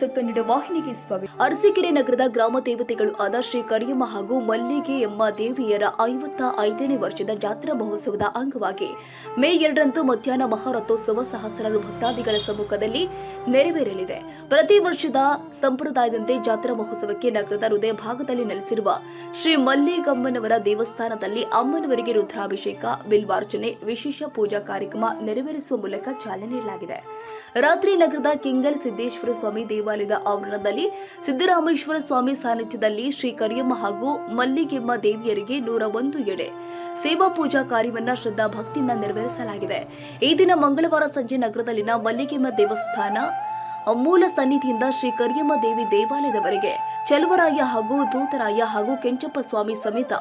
News Kannada ವಾಹಿನಿಗೆ ಸ್ವಾಗತ. ಅರಸೀಕೆರೆ ನಗರದ ಗ್ರಾಮ ದೇವತೆಗಳು ಆದ ಶ್ರೀ ಕರಿಯಮ್ಮ ಹಾಗೂ ಮಲ್ಲಿಗೆಯಮ್ಮ ದೇವಿಯರ 55ನೇ ವರ್ಷದ ಜಾತ್ರಾ ಮಹೋತ್ಸವದ ಅಂಗವಾಗಿ ಮೇ 2ರಂದು ಮಧ್ಯಾಹ್ನ ಮಹಾರಥೋತ್ಸವ ಸಹಸ್ರಾರು ಭಕ್ತಾದಿಗಳ ಸಮ್ಮುಖದಲ್ಲಿ ನೆರವೇರಲಿದೆ. ಪ್ರತಿ ವರ್ಷದ ಸಂಪ್ರದಾಯದಂತೆ ಜಾತ್ರಾ ಮಹೋತ್ಸವಕ್ಕೆ ನಗರದ ಹೃದಯ ಭಾಗದಲ್ಲಿ ನೆಲೆಸಿರುವ ಶ್ರೀ ಮಲ್ಲಿಗಮ್ಮನವರ ದೇವಸ್ಥಾನದಲ್ಲಿ ಅಮ್ಮನವರಿಗೆ ರುದ್ರಾಭಿಷೇಕ, ಬಿಲ್ವಾರ್ಚನೆ, ವಿಶೇಷ ಪೂಜಾ ಕಾರ್ಯಕ್ರಮ ನೆರವೇರಿಸುವ ಮೂಲಕ ಚಾಲನೆ ನೀಡಲಾಗಿದೆ. ರಾತ್ರಿ ನಗರದ ಕೆಂಗಲ್ ಸಿದ್ದೇಶ್ವರ ಸ್ವಾಮಿ ದೇವಾಲಯದ ಆವರಣದಲ್ಲಿ ಸಿದ್ದರಾಮೇಶ್ವರ ಸ್ವಾಮಿ ಸಾನ್ನಿಧ್ಯದಲ್ಲಿ ಶ್ರೀ ಕರಿಯಮ್ಮ ಹಾಗೂ ಮಲ್ಲಿಗೆಮ್ಮ ದೇವಿಯರಿಗೆ 101 ಎಡೆ ಸೇವಾ ಪೂಜಾ ಕಾರ್ಯವನ್ನ ಶ್ರದ್ಧಾ ಭಕ್ತಿಯಿಂದ ನೆರವೇರಿಸಲಾಗಿದೆ. ಈ ದಿನ ಮಂಗಳವಾರ ಸಂಜೆ ನಗರದಲ್ಲಿನ ಮಲ್ಲಿಗೆಮ್ಮ ದೇವಸ್ಥಾನ ಮೂಲ ಸನ್ನಿಧಿಯಿಂದ ಶ್ರೀ ಕರಿಯಮ್ಮ ದೇವಿ ದೇವಾಲಯದವರೆಗೆ ಚೆಲುವರಾಯ ಹಾಗೂ ದೂತರಾಯ ಹಾಗೂ ಕೆಂಚಪ್ಪ ಸ್ವಾಮಿ ಸಮೇತ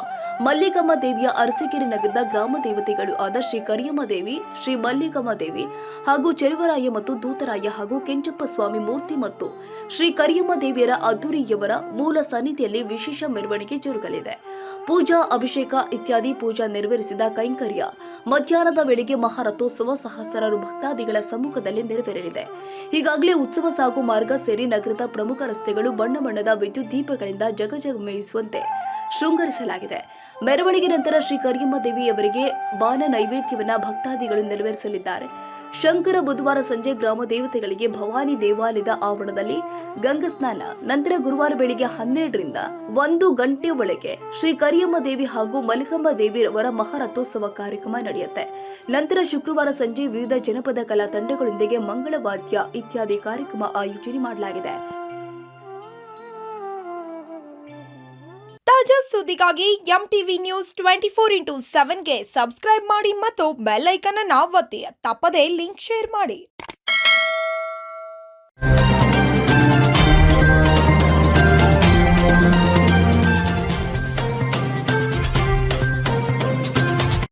ಮಲ್ಲಿಗಮ್ಮ ದೇವಿಯ ಅರಸೀಕೆರೆ ನಗರದ ಗ್ರಾಮ ದೇವತೆಗಳು ಆದ ಶ್ರೀ ಕರಿಯಮ್ಮ ದೇವಿ, ಶ್ರೀ ಮಲ್ಲಿಗಮ್ಮ ದೇವಿ ಹಾಗೂ ಚೆಲುವರಾಯ ಮತ್ತು ದೂತರಾಯ ಹಾಗೂ ಕೆಂಚಪ್ಪ ಸ್ವಾಮಿ ಮೂರ್ತಿ ಮತ್ತು ಶ್ರೀ ಕರಿಯಮ್ಮ ದೇವಿಯರ ಅದ್ದೂರಿಯವರ ಮೂಲ ಸನ್ನಿಧಿಯಲ್ಲಿ ವಿಶೇಷ ಮೆರವಣಿಗೆ ಜರುಗಲಿದೆ. ಪೂಜಾ, ಅಭಿಷೇಕ ಇತ್ಯಾದಿ ಪೂಜಾ ನೆರವೇರಿಸಿದ ಕೈಂಕರ್ಯ ಮಧ್ಯಾಹ್ನದ ವೇಳೆಗೆ ಮಹಾರಥೋತ್ಸವ ಸಹಸ್ರಾರು ಭಕ್ತಾದಿಗಳ ಸಮ್ಮುಖದಲ್ಲಿ ನೆರವೇರಲಿದೆ. ಈಗಾಗಲೇ ಉತ್ಸವ ಸಾಗು ಮಾರ್ಗ ಸೇರಿ ನಗರದ ಪ್ರಮುಖ ರಸ್ತೆಗಳು ಬಣ್ಣ ಬಣ್ಣದ ವಿದ್ಯುತ್ ದೀಪಗಳಿಂದ ಜಗಜಗಮಯಿಸುವಂತೆ ಶೃಂಗರಿಸಲಾಗಿದೆ. ಮೆರವಣಿಗೆ ನಂತರ ಶ್ರೀ ಕರಿಯಮ್ಮ ದೇವಿಯವರಿಗೆ ಬಾನ ನೈವೇದ್ಯವನ್ನ ಭಕ್ತಾದಿಗಳು ನೆರವೇರಿಸಲಿದ್ದಾರೆ. ಶಂಕರ ಬುಧವಾರ ಸಂಜೆ ಗ್ರಾಮ ದೇವತೆಗಳಿಗೆ ಭವಾನಿ ದೇವಾಲಯದ ಆವರಣದಲ್ಲಿ ಗಂಗಾ ಸ್ನಾನ, ನಂತರ ಗುರುವಾರ ಬೆಳಿಗ್ಗೆ 12ರಿಂದ 1 ಗಂಟೆ ಒಳಗೆ ಶ್ರೀ ಕರಿಯಮ್ಮ ದೇವಿ ಹಾಗೂ ಮಲ್ಲಿಗಮ್ಮ ದೇವಿಯವರ ಮಹಾರಥೋತ್ಸವ ಕಾರ್ಯಕ್ರಮ ನಡೆಯುತ್ತೆ. ನಂತರ ಶುಕ್ರವಾರ ಸಂಜೆ ವಿವಿಧ ಜನಪದ ಕಲಾ ತಂಡಗಳೊಂದಿಗೆ ಮಂಗಳವಾದ್ಯ ಇತ್ಯಾದಿ ಕಾರ್ಯಕ್ರಮ ಆಯೋಜನೆ ಮಾಡಲಾಗಿದೆ. ತಾಜಾ ಸುದ್ದಿಗಾಗಿ MTV ನ್ಯೂಸ್ 24x7ಗೆ ಸಬ್ಸ್ಕ್ರೈಬ್ ಮಾಡಿ ಮತ್ತು ಬೆಲ್ ಐಕಾನ್ ಅನ್ನು ಒತ್ತಿ. ತಪ್ಪದೇ ಲಿಂಕ್ ಶೇರ್ ಮಾಡಿ.